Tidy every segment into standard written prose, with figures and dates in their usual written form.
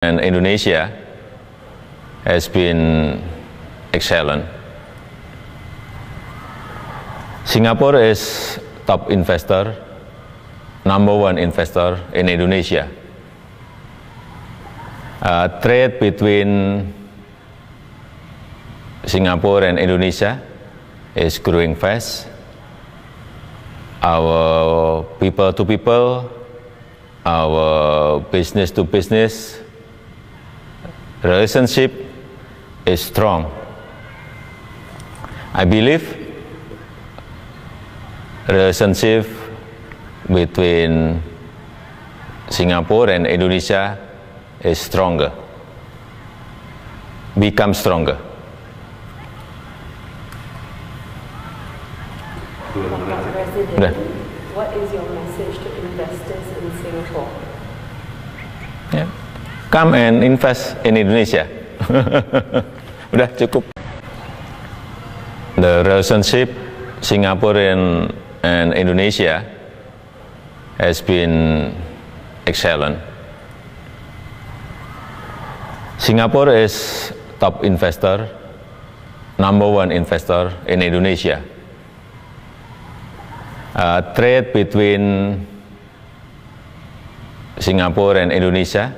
and Indonesia has been excellent. Singapore is top investor, #1 investor in Indonesia. Trade between Singapore and Indonesia is growing fast. Our people to people, our business to business relationship is strong. I believe relationship between Singapore and Indonesia is stronger, become stronger. President, what is your message to investors in Singapore? Yeah. Come and invest in Indonesia. Udah cukup. The relationship Singapore and Indonesia has been excellent. Singapore is top investor, #1 investor in Indonesia. Trade between Singapore and Indonesia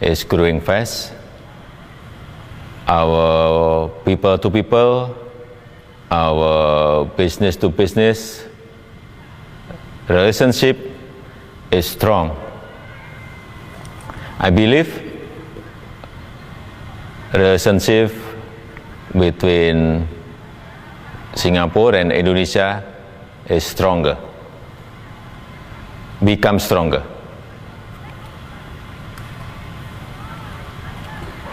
is growing fast. Our people to people, our business to business relationship is strong. I believe relationship between Singapore and Indonesia is stronger, become stronger.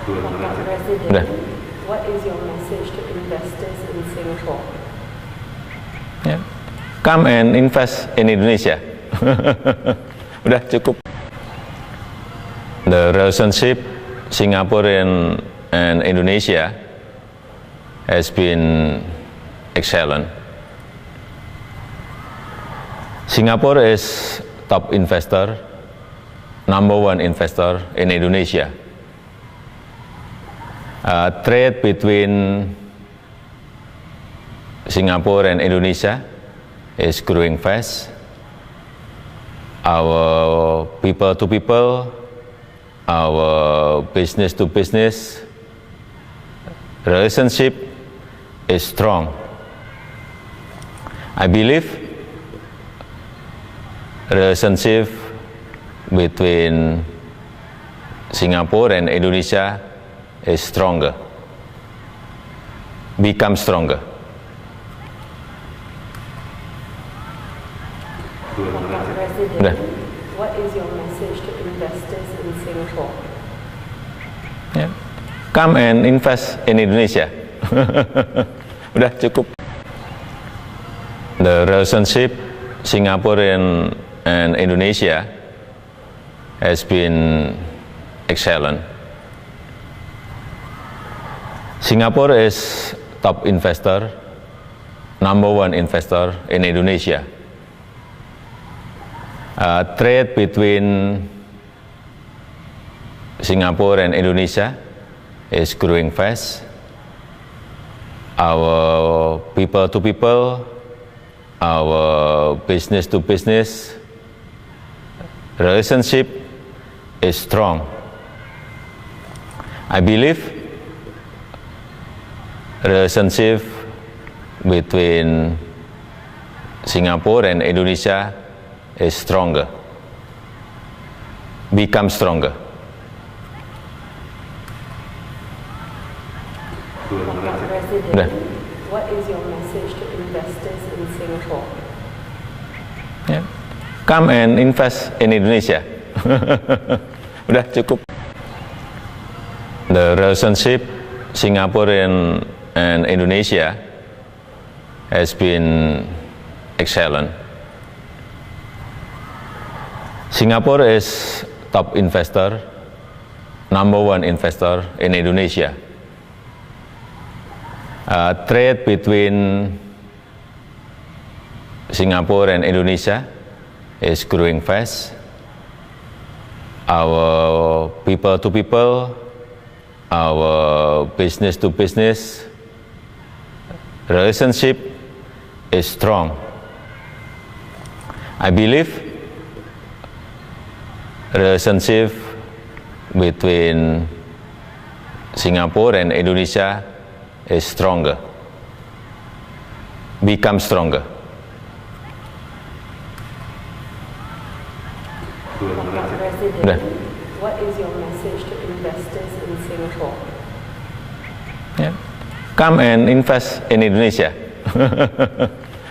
President, what is your message to investors in Singapore? Yeah. Come and invest in Indonesia. Udah cukup. The relationship Singapore and Indonesia has been excellent. Singapore is top investor, #1 investor in Indonesia. Trade between Singapore and Indonesia is growing fast. Our people to people, our business to business relationship is strong. I believe relationship between Singapore and Indonesia is stronger, become stronger. President, what is your message to investors in Singapore? Yeah. Come and invest in Indonesia. Udah cukup. The relationship Singapore and Indonesia has been excellent. Singapore is top investor, #1 investor in Indonesia. Trade between Singapore and Indonesia is growing fast. Our people to people, our business to business relationship is strong. I believe relationship between Singapore and Indonesia is stronger, become stronger. President, what is your message to investors in Singapore? Yeah. Come and invest in Indonesia. Udah cukup. The relationship Singapore and Indonesia has been excellent. Singapore is top investor, #1 investor in Indonesia. Trade between Singapore and Indonesia is growing fast. our people to people, our business to business relationship is strong. I believe relationship between Singapore and Indonesia is stronger, become stronger. Pak Presiden, what is your message to investors in Singapore? Yeah. Come and invest in Indonesia.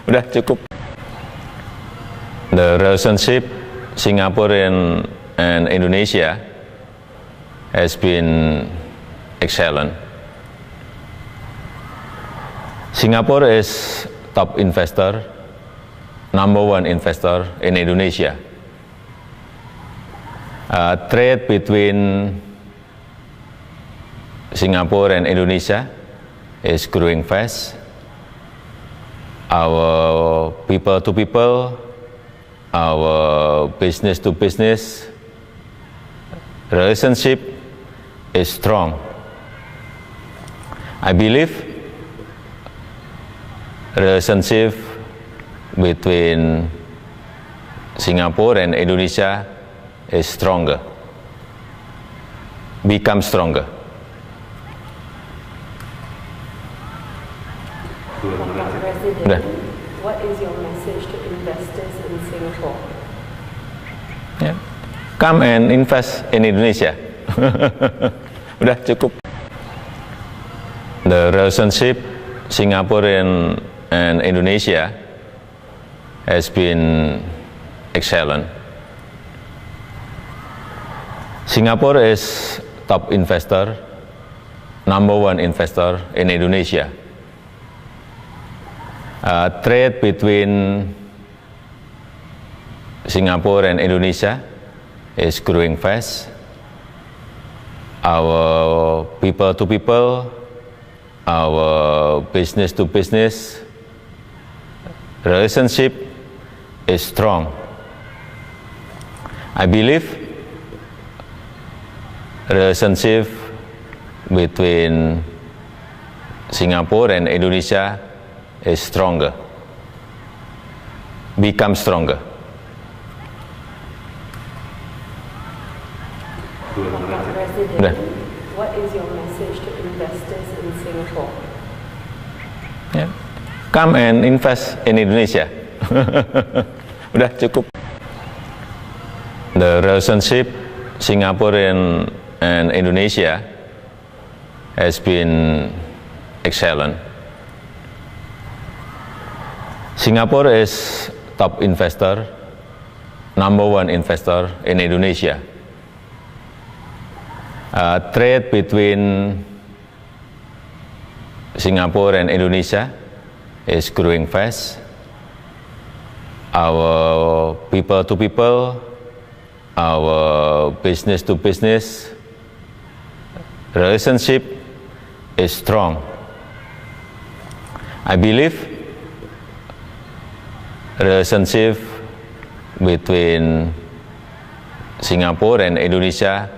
Udah cukup. The relationship Singapore and Indonesia has been excellent. Singapore is top investor, number one investor in Indonesia. Trade between Singapore and Indonesia is growing fast. Our people to people, our business to business relationship is strong. I believe relationship between Singapore and Indonesia is stronger, become stronger. Pak Presiden, what is your message to investors in Singapore? Yeah. Come and invest in Indonesia. Udah cukup. The relationship Singapore and Indonesia has been excellent. Singapore is top investor, number one investor in Indonesia. Trade between Singapore and Indonesia is growing fast. Our people to people, our business to business relationship is strong. I believe relationship between Singapore and Indonesia is stronger, become stronger. Pak Presiden, what is your message to investors in Singapore? Yeah. Come and invest in Indonesia. Udah cukup. The relationship Singapore and Indonesia has been excellent. Singapore is top investor, number one investor in Indonesia. Trade between Singapore and Indonesia is growing fast. Our people to people, our business to business relationship is strong. I believe relationship between Singapore and Indonesia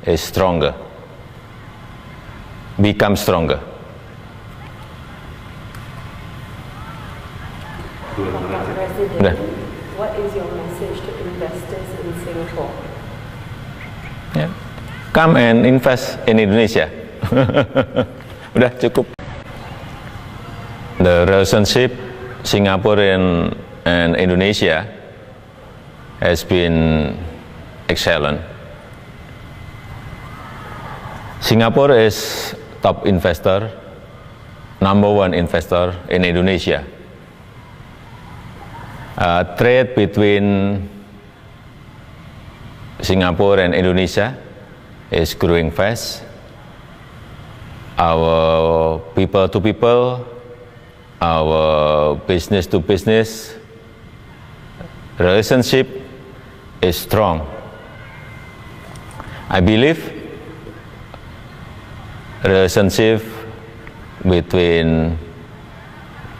is stronger, become stronger. Pak Presiden, what is your message to investors in Singapore? Yeah. Come and invest in Indonesia. Udah cukup. The relationship Singapore and Indonesia has been excellent. Singapore is top investor, number one investor in Indonesia. Trade between Singapore and Indonesia is growing fast. Our people to people, our business to business relationship is strong. I believe relationship between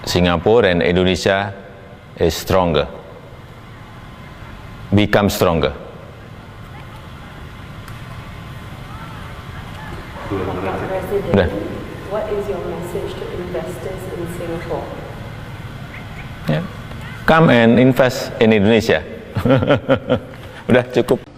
Singapore and Indonesia is stronger, become stronger. Bapak Presiden, Udah. what is your message to investors in Singapore? Ya. Come and invest in Indonesia. Udah cukup.